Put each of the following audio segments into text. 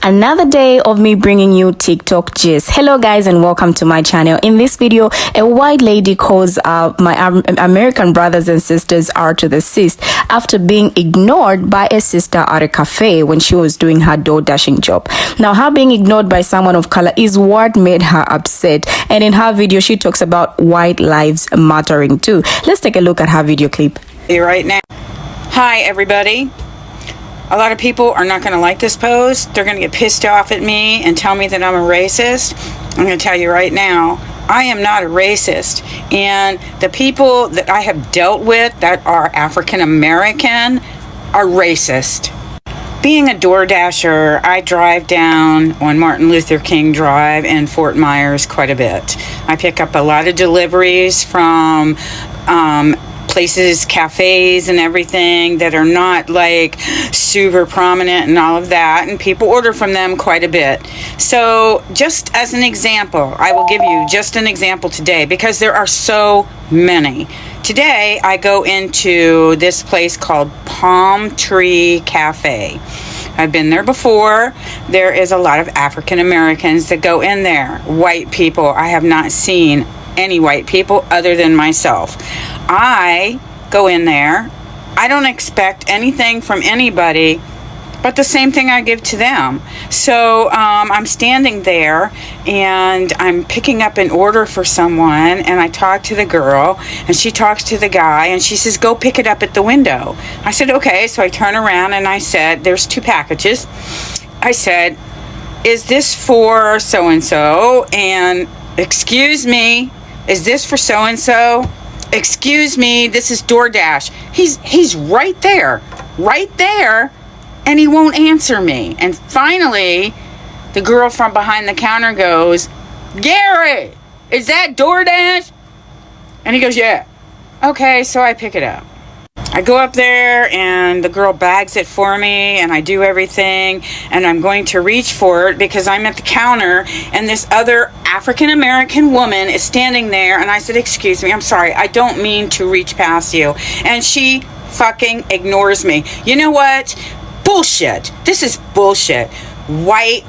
Another day of me bringing you TikTok gist. Hello guys and welcome to my channel. In this video, a white lady calls my American brothers and sisters are to the cyst after being ignored by a sister at a cafe when she was doing her door dashing job. Now, her being ignored by someone of color is what made her upset, and in her video she talks about white lives mattering too. Let's take a look at her video clip. Right now. Hi everybody. A lot of people are not going to like this post. They're going to get pissed off at me and tell me that I'm a racist. I'm going to tell you right now, I am not a racist. And the people that I have dealt with that are African American are racist. Being a door dasher, I drive down on Martin Luther King Drive in Fort Myers quite a bit. I pick up a lot of deliveries from places, cafes and everything that are not like super prominent and all of that, and people order from them quite a bit. So just as an example, I will give you just an example today because there are so many. Today I go into this place called Palm Tree Cafe. I've been there before. There is a lot of African Americans that go in there. White people, I have not seen any white people other than myself. I go in there. I don't expect anything from anybody but the same thing I give to them. So I'm standing there and I'm picking up an order for someone, and I talk to the girl and she talks to the guy and she says, go pick it up at the window. I said, okay. So I turn around and I said, there's 2 packages. I said, is this for so-and-so? And excuse me, is this for so-and-so? Excuse me, this is DoorDash. He's right there, and he won't answer me. And finally, the girl from behind the counter goes, Gary, is that DoorDash? And he goes, yeah. Okay, so I pick it up. I go up there and the girl bags it for me and I do everything, and I'm going to reach for it because I'm at the counter and this other African American woman is standing there, and I said, excuse me, I'm sorry, I don't mean to reach past you. And she fucking ignores me. You know what? Bullshit. This is bullshit. White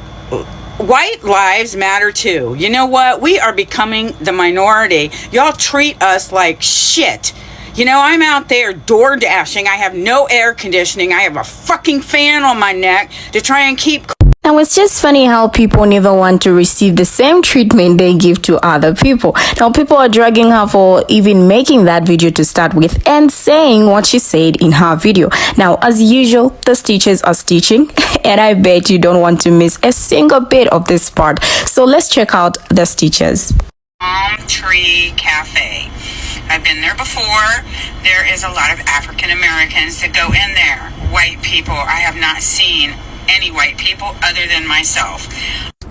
lives matter too. You know what? We are becoming the minority. Y'all treat us like shit. You know, I'm out there door dashing. I have no air conditioning. I have a fucking fan on my neck to try and keep. Now, it's just funny how people never want to receive the same treatment they give to other people. Now, people are dragging her for even making that video to start with and saying what she said in her video. Now, as usual, the stitches are stitching, and I bet you don't want to miss a single bit of this part. So let's check out the stitches. Palm Tree Cafe. I've been there before. There is a lot of African Americans that go in there. White people, I have not seen any white people other than myself.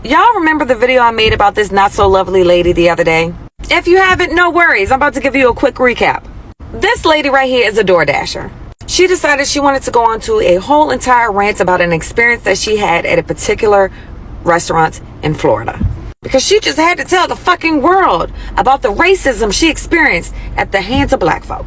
Y'all remember the video I made about this not so lovely lady the other day? If you haven't, no worries. I'm about to give you a quick recap. This lady right here is a door dasher. She decided she wanted to go on to a whole entire rant about an experience that she had at a particular restaurant in Florida. Because she just had to tell the fucking world about the racism she experienced at the hands of black folk.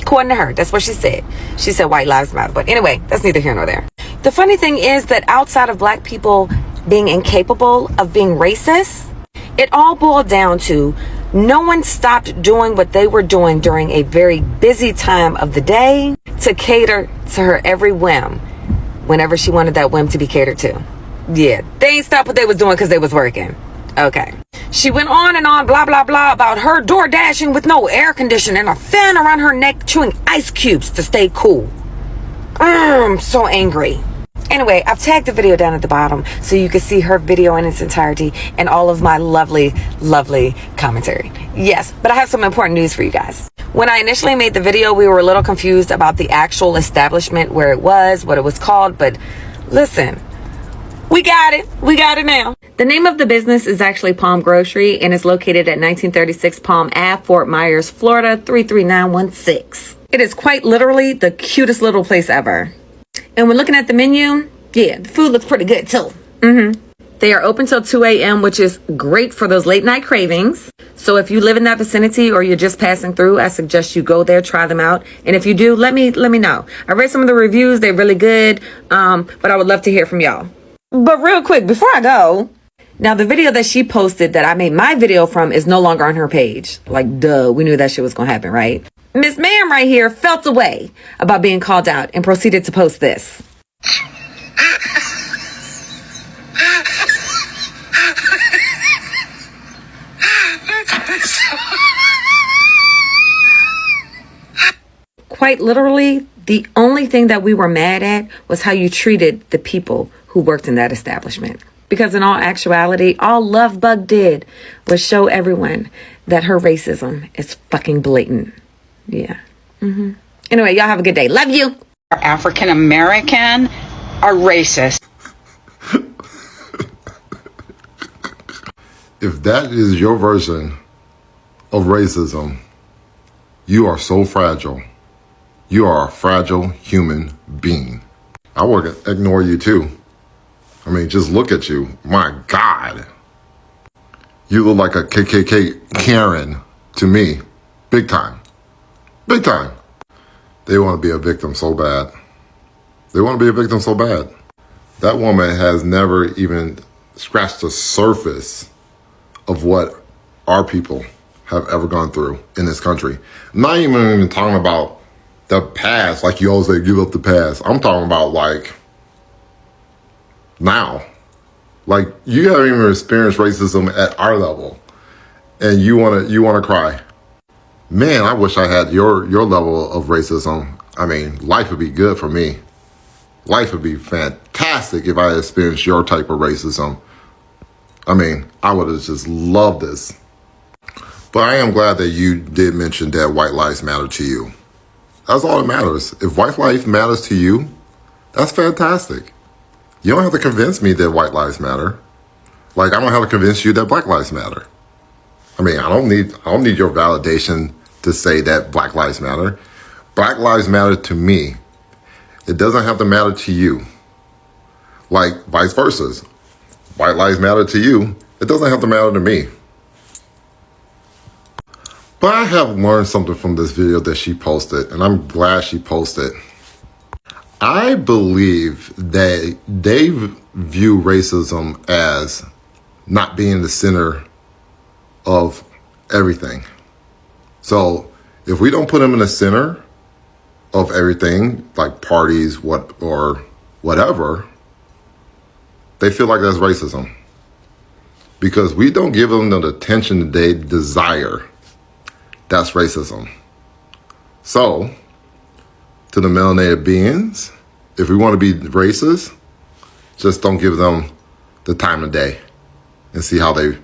According to her, that's what she said. She said white lives matter. But anyway, that's neither here nor there. The funny thing is that outside of black people being incapable of being racist, it all boiled down to no one stopped doing what they were doing during a very busy time of the day to cater to her every whim whenever she wanted that whim to be catered to. Yeah, they ain't stopped what they was doing because they was working. Okay. She went on and on, blah, blah, blah, about her door dashing with no air conditioning and a fan around her neck, chewing ice cubes to stay cool. I'm so angry. Anyway, I've tagged the video down at the bottom so you can see her video in its entirety and all of my lovely, lovely commentary. Yes, but I have some important news for you guys. When I initially made the video, we were a little confused about the actual establishment, where it was, what it was called, but listen. We got it. We got it now. The name of the business is actually Palm Grocery and is located at 1936 Palm Ave, Fort Myers, Florida, 33916. It is quite literally the cutest little place ever. And when looking at the menu, yeah, the food looks pretty good too. They are open till 2 a.m., which is great for those late night cravings. So if you live in that vicinity or you're just passing through, I suggest you go there, try them out. And if you do, let me know. I read some of the reviews. They're really good. But I would love to hear from y'all. But real quick, before I go, now the video that she posted that I made my video from is no longer on her page. Like, duh, we knew that shit was gonna happen, right? Miss Ma'am right here felt a way about being called out and proceeded to post this. Quite literally, the only thing that we were mad at was how you treated the people who worked in that establishment. Because in all actuality, all Love Bug did was show everyone that her racism is fucking blatant. Yeah. Anyway, y'all have a good day. Love you. African American are racist. If that is your version of racism, you are so fragile. You are a fragile human being. I would ignore you too. I mean, just look at you. My God. You look like a KKK Karen to me. Big time. Big time. They want to be a victim so bad. They want to be a victim so bad. That woman has never even scratched the surface of what our people have ever gone through in this country. I'm not even talking about the past, like you always say, give up the past. I'm talking about like now. Like you haven't even experienced racism at our level, and you wanna cry. Man, I wish I had your level of racism. I mean, life would be good for me. Life would be fantastic if I experienced your type of racism. I mean, I would have just loved this. But I am glad that you did mention that white lives matter to you. That's all that matters. If white life matters to you, that's fantastic. You don't have to convince me that white lives matter. Like I don't have to convince you that black lives matter. I mean, I don't need your validation to say that black lives matter. Black lives matter to me. It doesn't have to matter to you. Like vice versa. White lives matter to you. It doesn't have to matter to me. But I have learned something from this video that she posted, and I'm glad she posted. I believe that they view racism as not being the center of everything. So if we don't put them in the center of everything, like parties, or whatever, they feel like that's racism. Because we don't give them the attention that they desire. That's racism. So, to the melanated beings, if we want to be racist, just don't give them the time of day and see how they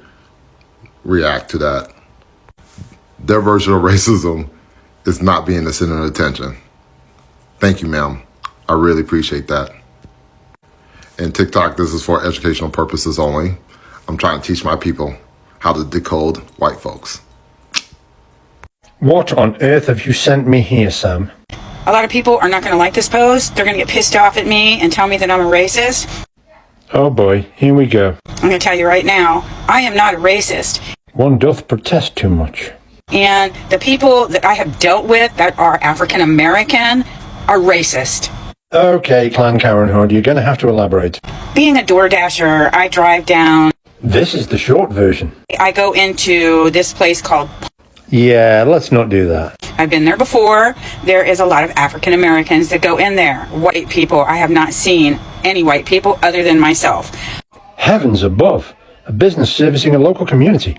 react to that. Their version of racism is not being the center of attention. Thank you, ma'am. I really appreciate that. And TikTok, this is for educational purposes only. I'm trying to teach my people how to decode white folks. What on earth have you sent me here, Sam? A lot of people are not going to like this post. They're going to get pissed off at me and tell me that I'm a racist. Oh boy, here we go. I'm going to tell you right now, I am not a racist. One doth protest too much. And the people that I have dealt with that are African American are racist. Okay, Clan Karen Hood, you're going to have to elaborate. Being a DoorDasher, I drive down. This is the short version. I go into this place called... Yeah, let's not do that. I've been there before. There is a lot of African Americans that go in there. White people, I have not seen any white people other than myself. Heavens above. A business servicing a local community.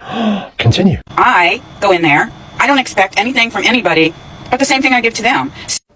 Continue. I go in there. I don't expect anything from anybody, but the same thing I give to them.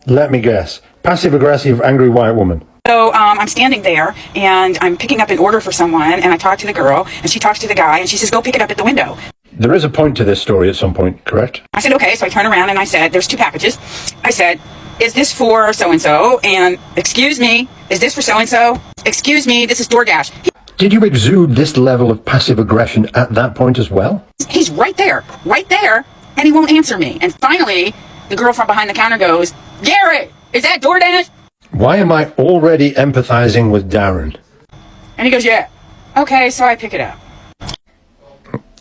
Let me guess. Passive-aggressive, angry white woman. So I'm standing there, and I'm picking up an order for someone, and I talk to the girl, and she talks to the guy, and she says, go pick it up at the window. There is a point to this story at some point, correct? I said, okay, so I turn around, and I said, there's 2 packages. I said, is this for so-and-so? And, excuse me, is this for so-and-so? Excuse me, this is DoorDash. Did you exude this level of passive aggression at that point as well? He's right there, and he won't answer me. And finally, the girl from behind the counter goes, Garrett, is that DoorDash? Why am I already empathizing with Darren? And he goes, yeah. Okay, so I pick it up.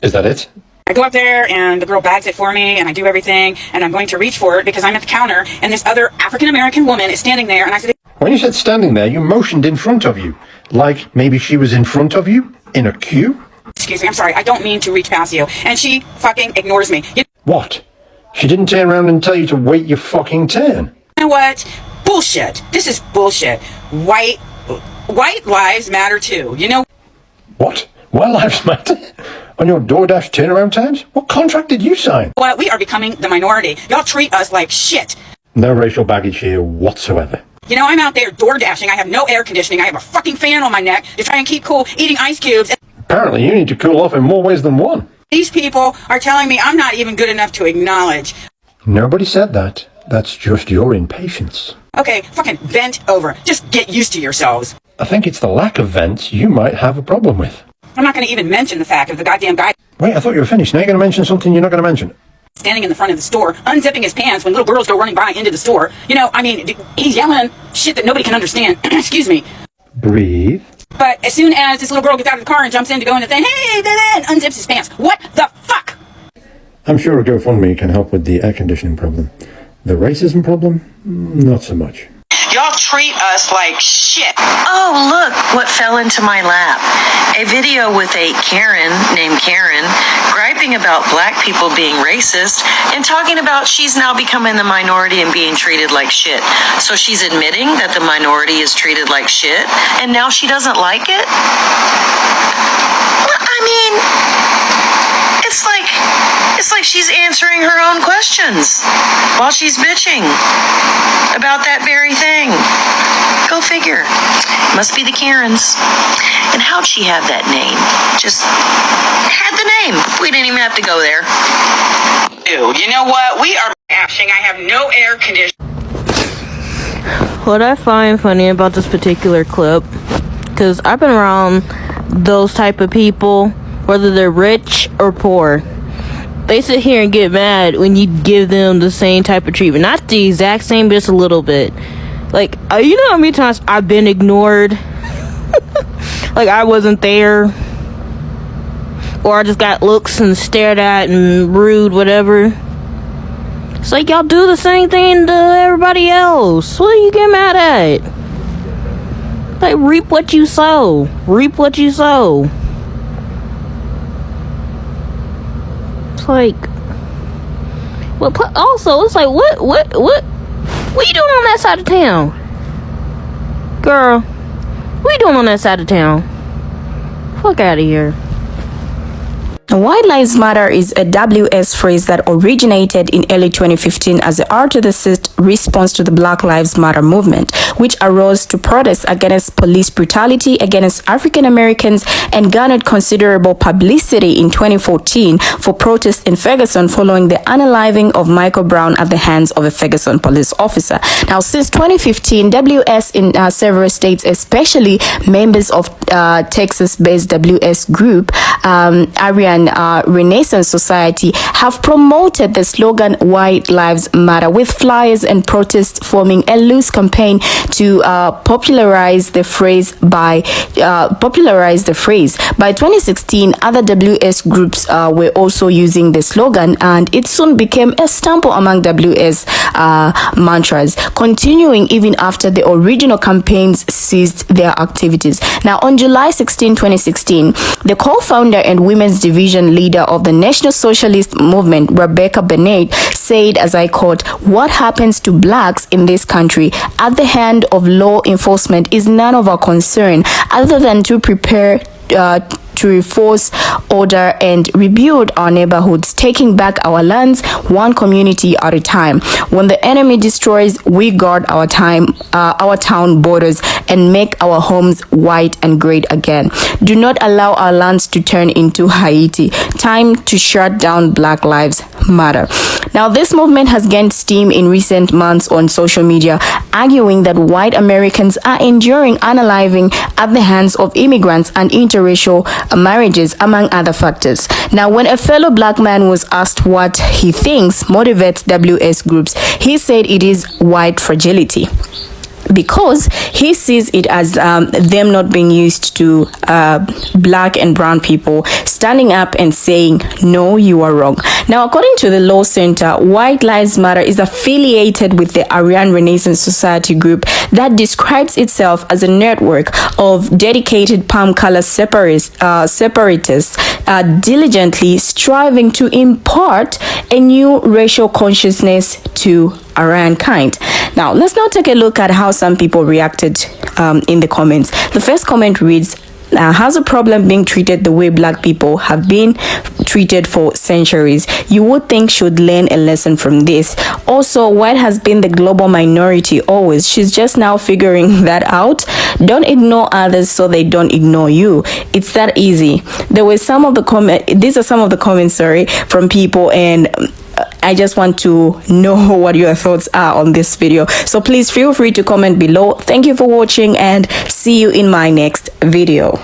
Is that it? I go up there, and the girl bags it for me, and I do everything, and I'm going to reach for it because I'm at the counter, and this other African-American woman is standing there, and I said, When you said standing there, you motioned in front of you. Like maybe she was in front of you? In a queue? Excuse me, I'm sorry. I don't mean to reach past you. And she fucking ignores me. You What? She didn't turn around and tell you to wait your fucking turn? know what? Bullshit. This is bullshit. White lives matter too. You know What? White lives matter? On your DoorDash turnaround times? What contract did you sign? what? We are becoming the minority. Y'all treat us like shit. No racial baggage here whatsoever. You know, I'm out there door dashing. I have no air conditioning. I have a fucking fan on my neck to try and keep cool, eating ice cubes. And Apparently you need to cool off in more ways than one. these people are telling me I'm not even good enough to acknowledge. Nobody said that. That's just your impatience. Okay, fucking bent over. Just get used to yourselves. I think it's the lack of vents you might have a problem with. I'm not going to even mention the fact of the goddamn guy Wait, I thought you were finished. Now you're going to mention something you're not going to mention. standing in the front of the store, unzipping his pants when little girls go running by into the store. You know, I mean, he's yelling shit that nobody can understand. Excuse me. Breathe. But as soon as this little girl gets out of the car and jumps in to go in the thing, hey, and unzips his pants. What the fuck? I'm sure a GoFundMe can help with the air conditioning problem. The racism problem? Not so much. Y'all treat us like shit. Oh, look what fell into my lap. A video with a Karen named Karen griping about black people being racist and talking about she's now becoming the minority and being treated like shit. So she's admitting that the minority is treated like shit and now she doesn't like it? Well, I mean, it's like she's answering her own questions while she's bitching about that very thing. Go figure. Must be the Karens. And how'd she have that name? Just had the name. We didn't even have to go there. Ew, you know what? We are ashing. I have no air conditioning. What I find funny about this particular clip, because I've been around those type of people, whether they're rich or poor, they sit here and get mad when you give them the same type of treatment. Not the exact same, but just a little bit. Like, you know how many times I've been ignored? Like I wasn't there. Or I just got looks and stared at and rude, whatever. It's like y'all do the same thing to everybody else. What are you getting mad at? Like, reap what you sow. Reap what you sow. It's like, well, also it's like, what you doing on that side of town, girl? What you doing on that side of town? Fuck out of here. White Lives Matter is a WS phrase that originated in early 2015 as a R-to-the-CIST response to the Black Lives Matter movement, which arose to protest against police brutality against African Americans and garnered considerable publicity in 2014 for protests in Ferguson following the unaliving of Michael Brown at the hands of a Ferguson police officer. Now, since 2015, WS in several states, especially members of Texas-based WS group, Aryan Renaissance Society, have promoted the slogan "White Lives Matter" with flyers and protests, forming a loose campaign to popularize the phrase. By 2016, other WS groups were also using the slogan, and it soon became a staple among WS mantras, continuing even after the original campaigns ceased their activities. Now, on July 16, 2016, the co-founder and women's division leader of the National Socialist Movement, Rebecca Bennett, said, as I quote, "What happens to blacks in this country at the hand of law enforcement is none of our concern, other than to prepare to enforce order and rebuild our neighborhoods, taking back our lands one community at a time. When the enemy destroys, we guard our town borders and make our homes white and great again. Do not allow our lands to turn into Haiti. Time to shut down Black Lives Matter." Now, this movement has gained steam in recent months on social media, arguing that white Americans are enduring unaliving at the hands of immigrants and interracial marriages, among other factors. Now, when a fellow black man was asked what he thinks motivates WS groups, he said it is white fragility, because he sees it as them not being used to black and brown people standing up and saying, "No, you are wrong." Now, according to the Law Center, White Lives Matter is affiliated with the Aryan Renaissance Society group that describes itself as a network of dedicated palm color separatists diligently striving to impart a new racial consciousness to Aryan kind. Now, let's now take a look at how some people reacted in the comments. The first comment reads, has a problem being treated the way black people have been treated for centuries. You would think should learn a lesson from this. Also, white has been the global minority always. She's just now figuring that out. Don't ignore others so they don't ignore you. It's that easy. There were some of the these are some of the comments, from people, and I just want to know what your thoughts are on this video. So please feel free to comment below. Thank you for watching and see you in my next video.